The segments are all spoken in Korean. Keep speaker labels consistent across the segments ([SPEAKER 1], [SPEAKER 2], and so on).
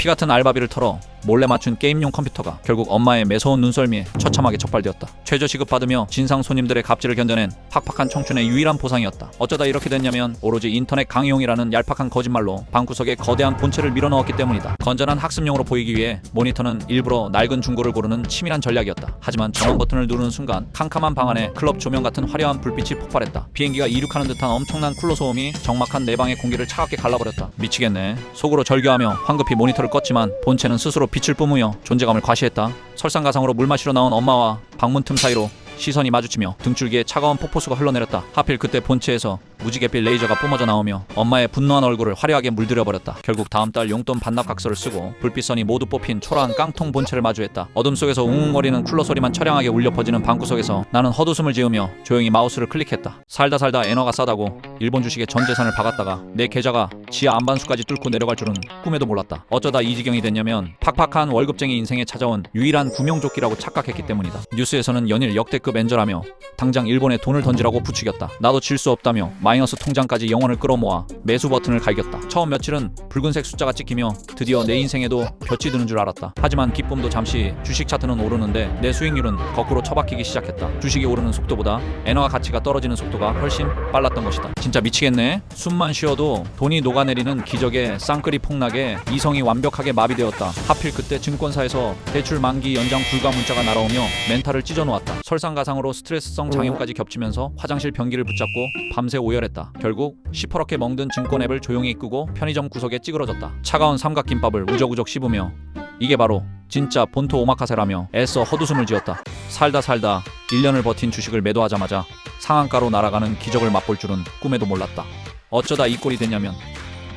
[SPEAKER 1] 피같은 알바비를 털어 몰래 맞춘 게임용 컴퓨터가 결국 엄마의 매서운 눈썰미에 처참하게 적발되었다. 최저 시급받으며 진상 손님들의 갑질을 견뎌낸 팍팍한 청춘의 유일한 보상이었다. 어쩌다 이렇게 됐냐면 오로지 인터넷 강의용이라는 얄팍한 거짓말로 방구석에 거대한 본체를 밀어넣었기 때문이다. 건전한 학습용으로 보이기 위해 모니터는 일부러 낡은 중고를 고르는 치밀한 전략이었다. 하지만 전원 버튼을 누르는 순간 캄캄한 방 안에 클럽 조명 같은 화려한 불빛이 폭발했다. 비행기가 이륙하는 듯한 엄청난 쿨러 소음이 적막한 내 방의 공기를 차갑게 갈라버렸다. 미치겠네. 속으로 절규하며 황급히 모니터를 껐지만 본체는 스스로 빛을 뿜으며 존재감을 과시했다. 설상가상으로 물 마시러 나온 엄마와 방문 틈 사이로 시선이 마주치며 등줄기에 차가운 폭포수가 흘러내렸다. 하필 그때 본체에서 무지갯빛 레이저가 뿜어져 나오며 엄마의 분노한 얼굴을 화려하게 물들여버렸다. 결국 다음 달 용돈 반납각서를 쓰고 불빛선이 모두 뽑힌 초라한 깡통 본체를 마주했다. 어둠 속에서 웅웅거리는 쿨러 소리만 처량하게 울려 퍼지는 방구석에서 나는 헛웃음을 지으며 조용히 마우스를 클릭했다. 살다 엔화가 싸다고 일본 주식에 전 재산을 박았다가 내 계좌가 지하 안반수까지 뚫고 내려갈 줄은 꿈에도 몰랐다. 어쩌다 이 지경이 됐냐면 팍팍한 월급쟁이 인생에 찾아온 유일한 구명조끼라고 착각했기 때문이다. 뉴스에서는 연일 역대급 엔저라며 당장 일본에 돈을 던지라고 부추겼다. 나도 질 수 없다며 마이너스 통장까지 영혼을 끌어모아 매수 버튼을 갈겼다. 처음 며칠은 붉은색 숫자가 찍히며 드디어 내 인생에도 볕이 드는 줄 알았다. 하지만 기쁨도 잠시. 주식 차트는 오르는데 내 수익률은 거꾸로 처박히기 시작했다. 주식이 오르는 속도보다 엔화 가치가 떨어지는 속도가 훨씬 빨랐던 것이다. 진짜 미치겠네. 숨만 쉬어도 돈이 녹아내리는 기적의 쌍끌이 폭락에 이성이 완벽하게 마비되었다. 하필 그때 증권사에서 대출 만기 연장 불가 문자가 날아오며 멘탈을 찢어놓았다. 설상가상으로 스트레스성 장염까지 겹치면서 화장실 변기를 붙잡고 밤새 오열했다. 결국 시퍼렇게 멍든 증권 앱을 조용히 끄고 편의점 구석에 찌그러졌다. 차가운 삼각김밥을 우적우적 씹으며 이게 바로 진짜 본토 오마카세라며 애써 헛웃음을 지었다. 살다 1년을 버틴 주식을 매도하자마자 상한가로 날아가는 기적을 맛볼 줄은 꿈에도 몰랐다. 어쩌다 이 꼴이 됐냐면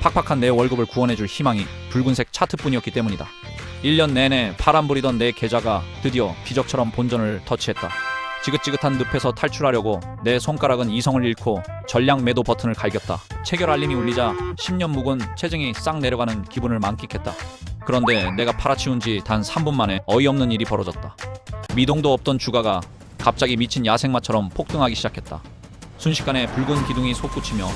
[SPEAKER 1] 팍팍한 내 월급을 구원해줄 희망이 붉은색 차트뿐이었기 때문이다. 1년 내내 파란불이던 내 계좌가 드디어 기적처럼 본전을 터치했다. 지긋지긋한 늪에서 탈출하려고 내 손가락은 이성을 잃고 전량 매도 버튼을 갈겼다. 체결 알림이 울리자 10년 묵은 체증이 싹 내려가는 기분을 만끽했다. 그런데 내가 팔아치운 지 단 3분 만에 어이없는 일이 벌어졌다. 미동도 없던 주가가 갑자기 미친 야생마처럼 폭등하기 시작했다. 순식간에 붉은 기둥이 솟구치며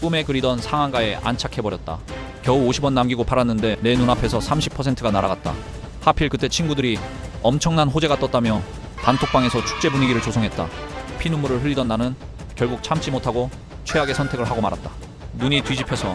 [SPEAKER 1] 꿈에 그리던 상한가에 안착해버렸다. 겨우 50원 남기고 팔았는데 내 눈앞에서 30%가 날아갔다. 하필 그때 친구들이 엄청난 호재가 떴다며 단톡방에서 축제 분위기를 조성했다. 피눈물을 흘리던 나는 결국 참지 못하고 최악의 선택을 하고 말았다. 눈이 뒤집혀서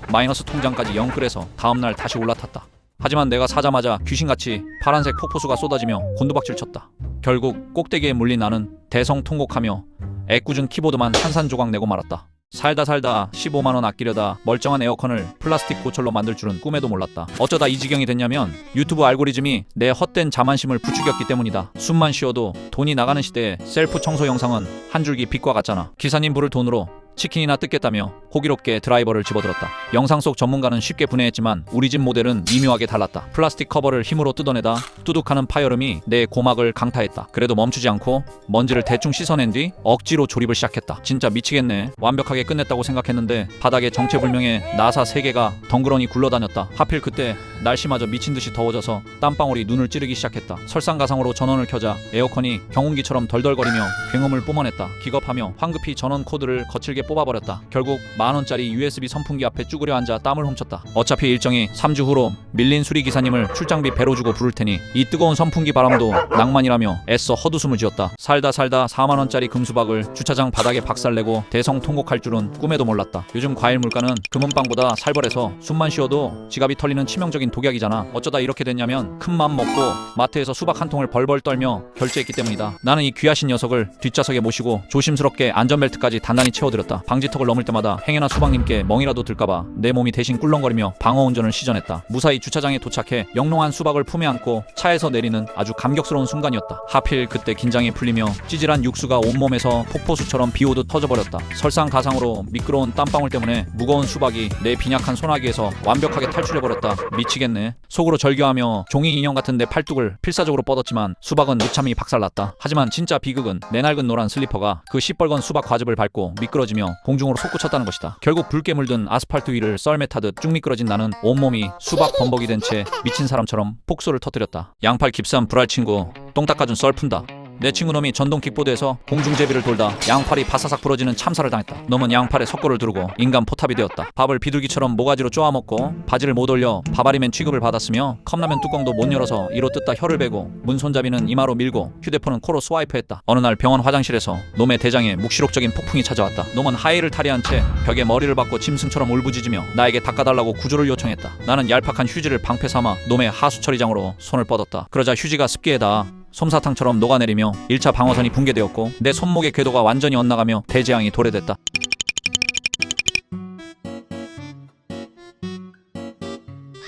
[SPEAKER 1] 마이너스 통장까지 영끌해서 다음날 다시 올라탔다. 하지만 내가 사자마자 귀신같이 파란색 폭포수가 쏟아지며 곤두박질 쳤다. 결국 꼭대기에 물린 나는 대성통곡하며 애꿎은 키보드만 산산조각 내고 말았다. 살다 15만원 아끼려다 멀쩡한 에어컨을 플라스틱 고철로 만들 줄은 꿈에도 몰랐다. 어쩌다 이 지경이 됐냐면 유튜브 알고리즘이 내 헛된 자만심을 부추겼기 때문이다. 숨만 쉬어도 돈이 나가는 시대에 셀프 청소 영상은 한 줄기 빛과 같잖아. 기사님 부를 돈으로 치킨이나 뜯겠다며 호기롭게 드라이버를 집어들었다. 영상 속 전문가는 쉽게 분해했지만 우리 집 모델은 미묘하게 달랐다. 플라스틱 커버를 힘으로 뜯어내다 뚜둑하는 파열음이 내 고막을 강타했다. 그래도 멈추지 않고 먼지를 대충 씻어낸 뒤 억지로 조립을 시작했다. 진짜 미치겠네. 완벽하게 끝냈다고 생각했는데 바닥에 정체불명의 나사 3개가 덩그러니 굴러다녔다. 하필 그때 날씨마저 미친듯이 더워져서 땀방울이 눈을 찌르기 시작했다. 설상가상으로 전원을 켜자 에어컨이 경운기처럼 덜덜거리며 굉음을 뿜어냈다. 기겁하며 황급히 전원 코드를 거칠게 뽑아버렸다. 결국 만원짜리 USB 선풍기 앞에 쭈그려 앉아 땀을 훔쳤다. 어차피 일정이 3주 후로 밀린 수리기사님을 출장비 배로 주고 부를 테니 이 뜨거운 선풍기 바람도 낭만이라며 애써 헛웃음을 지었다. 살다 4만원짜리 금수박을 주차장 바닥에 박살내고 대성통곡할 줄은 꿈에도 몰랐다. 요즘 과일 물가는 금은방보다 살벌해서 숨만 쉬어도 지갑이 털리는 치명적인 독약이잖아. 어쩌다 이렇게 됐냐면 큰맘 먹고 마트에서 수박 한 통을 벌벌 떨며 결제했기 때문이다. 나는 이 귀하신 녀석을 뒷좌석에 모시고 조심스럽게 안전벨트까지 단단히 채워드렸다. 방지턱을 넘을 때마다 행여나 수박님께 멍이라도 들까봐 내 몸이 대신 꿀렁거리며 방어운전을 시전했다. 무사히 주차장에 도착해 영롱한 수박을 품에 안고 차에서 내리는 아주 감격스러운 순간이었다. 하필 그때 긴장이 풀리며 찌질한 육수가 온몸에서 폭포수처럼 비오듯 터져버렸다. 설상가상으로 미끄러운 땀방울 때문에 무거운 수박이 내 빈약한 소나기에서 완벽하게 탈출해버렸다. 미치겠네. 속으로 절규하며 종이 인형 같은 내 팔뚝을 필사적으로 뻗었지만 수박은 무참히 박살났다. 하지만 진짜 비극은 내 낡은 노란 슬리퍼가 그 시뻘건 수박 과즙을 밟고 미끄러지며 공중으로 솟구쳤다는 것이다. 결국 붉게 물든 아스팔트 위를 썰매 타듯 쭉 미끄러진 나는 온몸이 수박 범벅이 된 채 미친 사람처럼 폭소를 터뜨렸다. 양팔 깁스한 불알 친구 똥 닦아준 썰 푼다. 내 친구 놈이 전동 킥보드에서 공중제비를 돌다 양팔이 바사삭 부러지는 참사를 당했다. 놈은 양팔에 석고를 두르고 인간 포탑이 되었다. 밥을 비둘기처럼 모가지로 쪼아먹고 바지를 못 올려 밥알이맨 취급을 받았으며 컵라면 뚜껑도 못 열어서 이로 뜯다 혀를 베고 문손잡이는 이마로 밀고 휴대폰은 코로 스와이프했다. 어느 날 병원 화장실에서 놈의 대장에 묵시록적인 폭풍이 찾아왔다. 놈은 하의를 탈의한 채 벽에 머리를 박고 짐승처럼 울부짖으며 나에게 닦아달라고 구조를 요청했다. 나는 얄팍한 휴지를 방패 삼아 놈의 하수 처리장으로 손을 뻗었다. 그러자 휴지가 습기에 닿아 솜사탕처럼 녹아내리며 1차 방어선이 붕괴되었고 내 손목의 궤도가 완전히 엇나가며 대재앙이 도래됐다.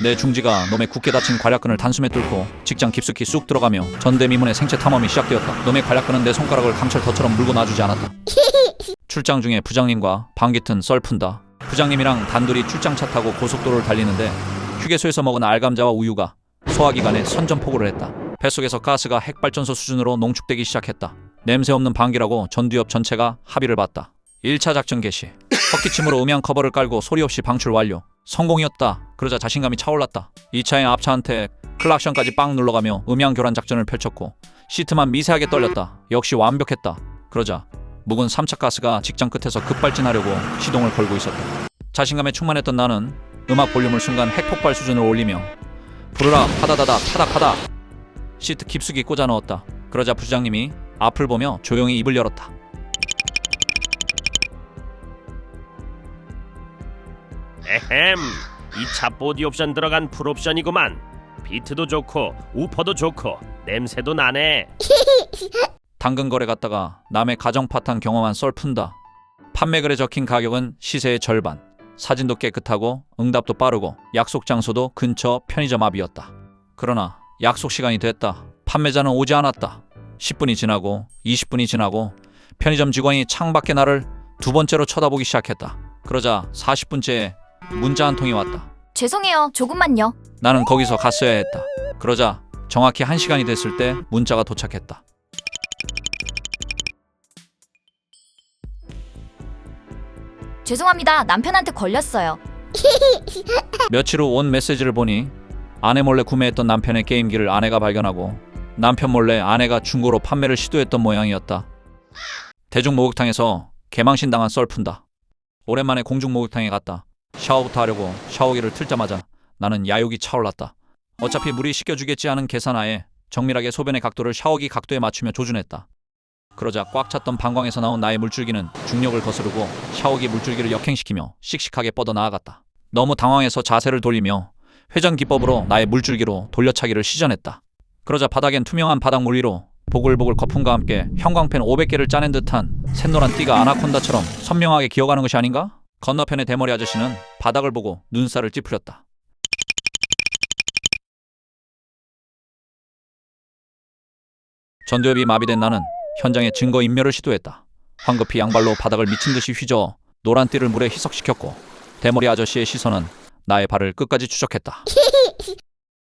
[SPEAKER 1] 내 중지가 놈의 굳게 닫힌 괄약근을 단숨에 뚫고 직장 깊숙이 쑥 들어가며 전대미문의 생체 탐험이 시작되었다. 놈의 괄약근은 내 손가락을 강철터처럼 물고 놔주지 않았다. 출장 중에 부장님과 방귀튼 썰푼다. 부장님이랑 단둘이 출장차 타고 고속도로를 달리는데 휴게소에서 먹은 알감자와 우유가 소화기관에 선전포고를 했다. 뱃속에서 가스가 핵발전소 수준으로 농축되기 시작했다. 냄새 없는 방귀라고 전두엽 전체가 합의를 봤다. 1차 작전 개시. 헛기침으로 음향 커버를 깔고 소리 없이 방출 완료. 성공이었다. 그러자 자신감이 차올랐다. 2차행 앞차한테 클락션까지 빵 눌러가며 음향 교란 작전을 펼쳤고 시트만 미세하게 떨렸다. 역시 완벽했다. 그러자 묵은 3차 가스가 직장 끝에서 급발진하려고 시동을 걸고 있었다. 자신감에 충만했던 나는 음악 볼륨을 순간 핵폭발 수준으로 올리며 부르라 파다다다 파닥파닥 시트 깊숙이 꽂아 넣었다. 그러자 부장님이 앞을 보며 조용히 입을 열었다.
[SPEAKER 2] 에헴, 이 차 보디 옵션 들어간 풀옵션이구만. 비트도 좋고 우퍼도 좋고 냄새도 나네.
[SPEAKER 1] 당근 거래 갔다가 남의 가정 파탄 경험한 썰푼다. 판매글에 적힌 가격은 시세의 절반. 사진도 깨끗하고 응답도 빠르고 약속 장소도 근처 편의점 앞이었다. 그러나 약속 시간이 됐다. 판매자는 오지 않았다. 10분이 지나고 20분이 지나고 편의점 직원이 창밖에 나를 두 번째로 쳐다보기 시작했다. 그러자 40분째에 문자 한 통이 왔다.
[SPEAKER 3] 죄송해요. 조금만요.
[SPEAKER 1] 나는 거기서 갔어야 했다. 그러자 정확히 1시간이 됐을 때 문자가 도착했다.
[SPEAKER 3] 죄송합니다. 남편한테 걸렸어요.
[SPEAKER 1] 며칠 후 온 메시지를 보니 아내 몰래 구매했던 남편의 게임기를 아내가 발견하고 남편 몰래 아내가 중고로 판매를 시도했던 모양이었다. 대중 목욕탕에서 개망신 당한 썰푼다. 오랜만에 공중 목욕탕에 갔다. 샤워부터 하려고 샤워기를 틀자마자 나는 야욕이 차올랐다. 어차피 물이 씻겨주겠지 하는 계산하에 정밀하게 소변의 각도를 샤워기 각도에 맞추며 조준했다. 그러자 꽉 찼던 방광에서 나온 나의 물줄기는 중력을 거스르고 샤워기 물줄기를 역행시키며 씩씩하게 뻗어 나아갔다. 너무 당황해서 자세를 돌리며 회전 기법으로 나의 물줄기로 돌려차기를 시전했다. 그러자 바닥엔 투명한 바닥물 위로 보글보글 거품과 함께 형광펜 500개를 짜낸 듯한 샛노란 띠가 아나콘다처럼 선명하게 기어가는 것이 아닌가? 건너편의 대머리 아저씨는 바닥을 보고 눈살을 찌푸렸다. 전두엽이 마비된 나는 현장에 증거인멸을 시도했다. 황급히 양발로 바닥을 미친듯이 휘저어 노란 띠를 물에 희석시켰고 대머리 아저씨의 시선은 나의 발을 끝까지 추적했다.